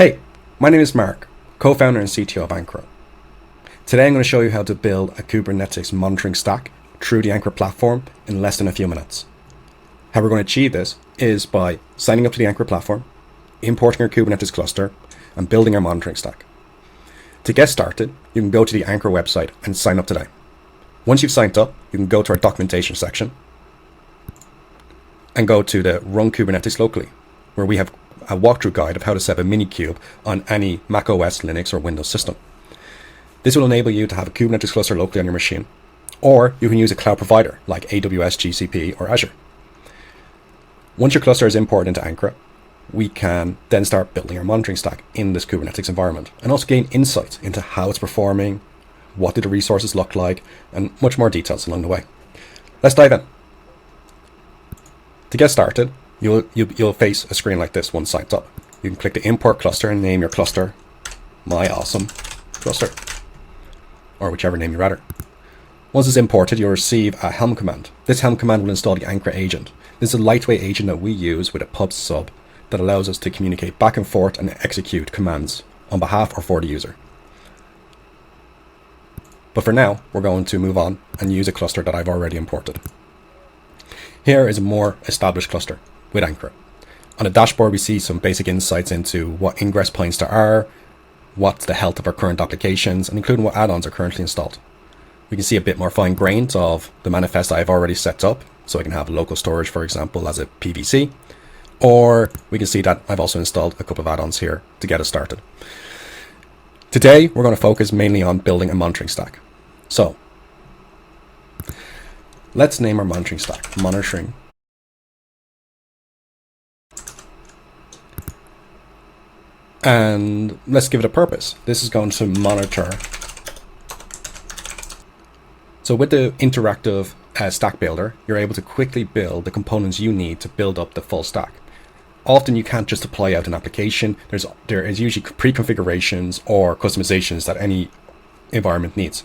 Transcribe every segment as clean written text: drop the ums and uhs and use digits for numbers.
Hey, my name is Mark, co-founder and CTO of Ankra. Today I'm going to show you how to build a Kubernetes monitoring stack through the Ankra platform in less than a few minutes. How we're going to achieve this is by signing up to the Ankra platform, importing our Kubernetes cluster, and building our monitoring stack. To get started, you can go to the Ankra website and sign up today. Once you've signed up, you can go to our documentation section and go to the Run Kubernetes Locally, where we have a walkthrough guide of how to set up a minikube on any macOS, Linux, or Windows system. This will enable you to have a Kubernetes cluster locally on your machine, or you can use a cloud provider like AWS, GCP, or Azure. Once your cluster is imported into Ankra, we can then start building our monitoring stack in this Kubernetes environment and also gain insights into how it's performing, what do the resources look like, and much more details along the way. Let's dive in. To get started, you'll face a screen like this once signed up. You can click the import cluster and name your cluster My Awesome Cluster, or whichever name you'd rather. Once it's imported, you'll receive a Helm command. This Helm command will install the Ankra agent. This is a lightweight agent that we use with a pub sub that allows us to communicate back and forth and execute commands on behalf or for the user. But for now, we're going to move on and use a cluster that I've already imported. Here is a more established cluster with Ankra. On the dashboard, we see some basic insights into what ingress points there are, what's the health of our current applications, and including what add-ons are currently installed. We can see a bit more fine-grained of the manifest I've already set up, so I can have local storage, for example, as a PVC, or we can see that I've also installed a couple of add-ons here to get us started. Today, we're going to focus mainly on building a monitoring stack. So, let's name our monitoring stack Monitoring. And let's give it a purpose. This is going to monitor. So with the interactive stack builder, you're able to quickly build the components you need to build up the full stack. Often you can't just deploy out an application. There is usually pre-configurations or customizations that any environment needs.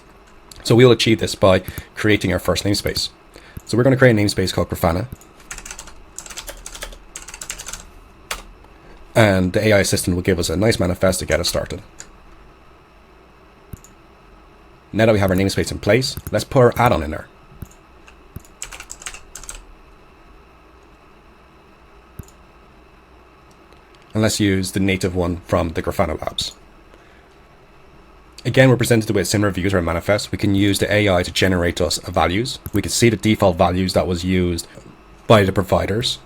So we'll achieve this by creating our first namespace. So we're going to create a namespace called Grafana. And the AI assistant will give us a nice manifest to get us started. Now that we have our namespace in place, let's put our add-on in there. And let's use the native one from the Grafana labs. Again, we're presented with similar views or manifest. We can use the AI to generate us values. We can see the default values that was used by the providers.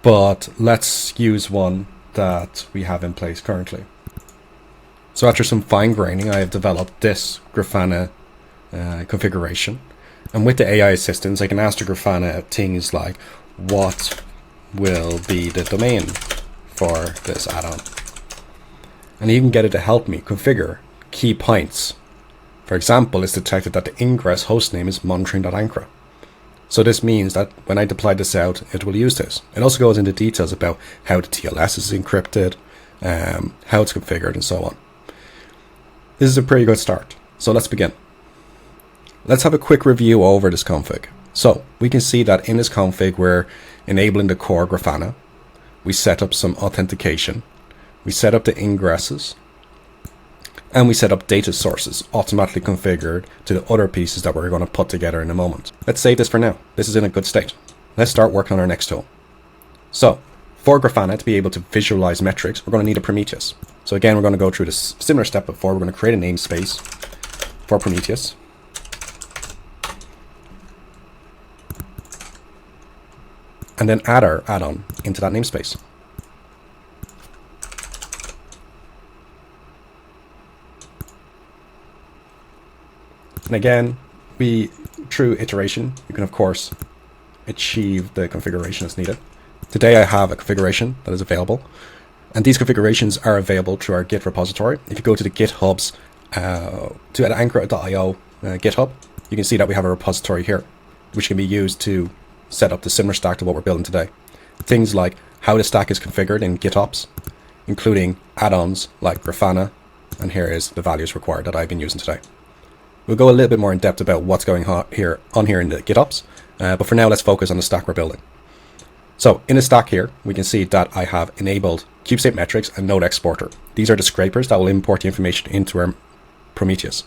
But let's use one that we have in place currently. So after some fine graining, I have developed this Grafana configuration. And with the AI assistance, I can ask the Grafana things like, what will be the domain for this add-on? And even get it to help me configure key points. For example, it's detected that the ingress hostname is monitoring.ankra. So this means that when I deploy this out, it will use this. It also goes into details about how the TLS is encrypted, how it's configured, and so on. This is a pretty good start. So let's begin. Let's have a quick review over this config. So we can see that in this config, we're enabling the core Grafana. We set up some authentication. We set up the ingresses. And we set up data sources automatically configured to the other pieces that we're going to put together in a moment. Let's save this for now. This is in a good state. Let's start working on our next tool. So for Grafana to be able to visualize metrics, we're going to need a Prometheus. So again, we're going to go through this similar step before. We're going to create a namespace for Prometheus. And then add our add-on into that namespace. And again, through iteration, you can of course achieve the configuration that's needed. Today I have a configuration that is available, and these configurations are available through our Git repository. If you go to the GitHub's, to ankra.io GitHub, you can see that we have a repository here, which can be used to set up the similar stack to what we're building today. Things like how the stack is configured in GitOps, including add-ons like Grafana, and here is the values required that I've been using today. We'll go a little bit more in depth about what's going on here in the GitOps, but for now let's focus on the stack we're building. So in the stack here, we can see that I have enabled kubestate metrics and node exporter. These are the scrapers that will import the information into our Prometheus.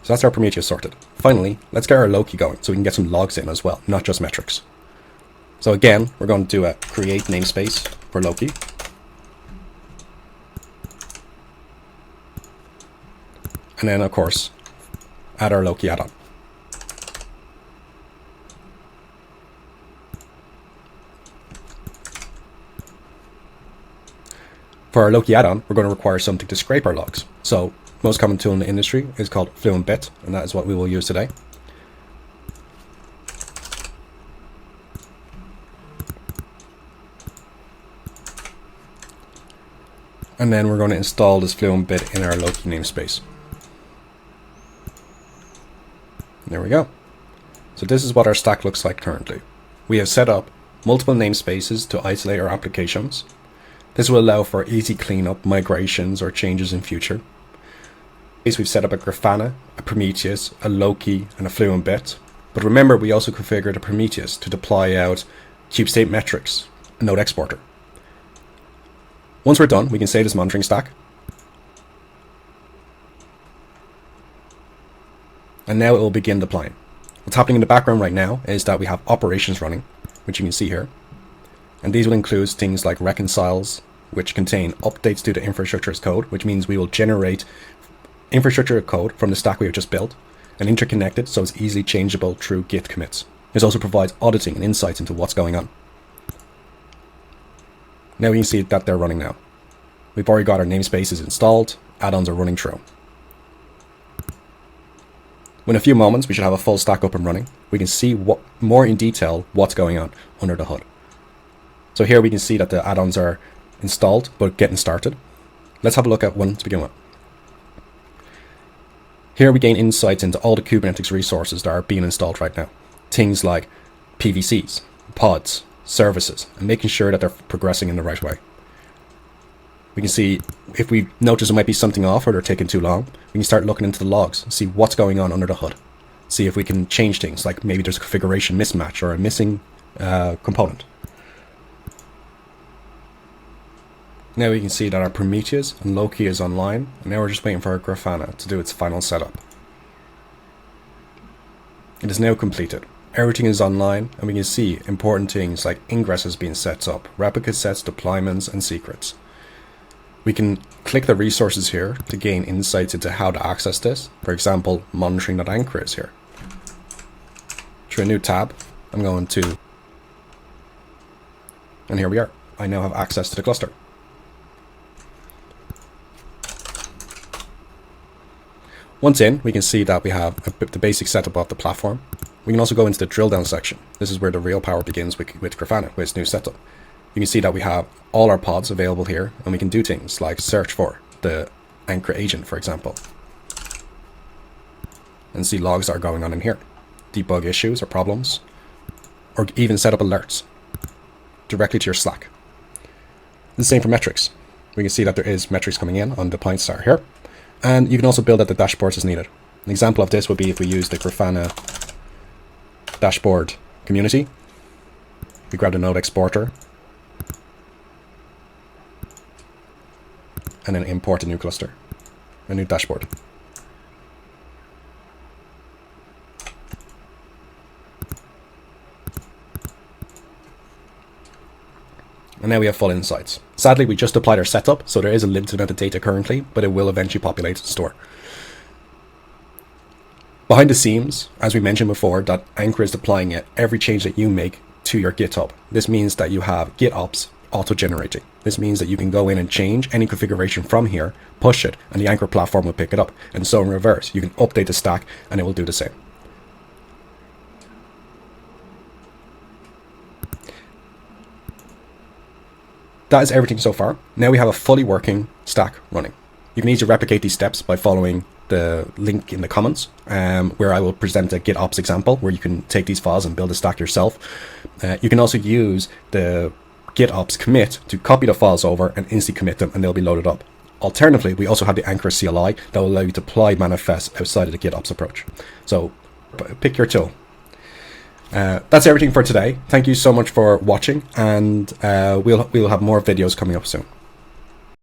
So that's our Prometheus sorted. Finally, let's get our Loki going so we can get some logs in as well, not just metrics. So again, we're going to do a create namespace for Loki. And then, of course, add our Loki add-on. For our Loki add-on, we're going to require something to scrape our logs. So, most common tool in the industry is called Fluent Bit, and that is what we will use today. And then we're going to install this Fluent Bit in our Loki namespace. There we go. So this is what our stack looks like currently. We have set up multiple namespaces to isolate our applications. This will allow for easy cleanup, migrations, or changes in future. We've set up a Grafana, a Prometheus, a Loki, and a Fluent Bit. But remember, we also configured a Prometheus to deploy out kubestate metrics, a node exporter. Once we're done, we can save this monitoring stack. And now it will begin deploying. What's happening in the background right now is that we have operations running, which you can see here. And these will include things like reconciles, which contain updates to the infrastructure as code, which means we will generate infrastructure code from the stack we have just built and interconnect it so it's easily changeable through Git commits. This also provides auditing and insights into what's going on. Now we can see that they're running now. We've already got our namespaces installed, add-ons are running through. In a few moments, we should have a full stack up and running. We can see more in detail what's going on under the hood. So here we can see that the add-ons are installed, but getting started. Let's have a look at one to begin with. Here we gain insights into all the Kubernetes resources that are being installed right now. Things like PVCs, pods, services, and making sure that they're progressing in the right way. We can see if we notice there might be something off or they're taking too long, we can start looking into the logs, see what's going on under the hood. See if we can change things, like maybe there's a configuration mismatch or a missing component. Now we can see that our Prometheus and Loki is online, and now we're just waiting for our Grafana to do its final setup. It is now completed. Everything is online, and we can see important things like ingress has been set up, replica sets, deployments, and secrets. We can click the resources here to gain insights into how to access this. For example, monitoring that Ankra is here. Through a new tab, I'm going to, and here we are. I now have access to the cluster. Once in, we can see that we have the basic setup of the platform. We can also go into the drill down section. This is where the real power begins with Grafana, with its new setup. You can see that we have all our pods available here, and we can do things like search for the Ankra agent, for example, and see logs that are going on in here, debug issues or problems, or even set up alerts directly to your Slack. The same for metrics. We can see that there is metrics coming in on the point star here, and you can also build out the dashboards as needed. An example of this would be if we use the Grafana dashboard community. We grab the node exporter and then import a new cluster, a new dashboard. And now we have full insights. Sadly, we just applied our setup, so there is a limited amount of data currently, but it will eventually populate and store. Behind the scenes, as we mentioned before, that Ankra is deploying it every change that you make to your GitHub. This means that you have GitOps auto-generating. This means that you can go in and change any configuration from here, push it, and the Ankra platform will pick it up. And so in reverse, you can update the stack and it will do the same. That is everything so far. Now we have a fully working stack running. You can easily replicate these steps by following the link in the comments, where I will present a GitOps example where you can take these files and build a stack yourself. You can also use the GitOps commit to copy the files over and instantly commit them, and they'll be loaded up. Alternatively, we also have the Ankra CLI that will allow you to apply manifests outside of the GitOps approach. So pick your tool. That's everything for today. Thank you so much for watching, and we'll have more videos coming up soon.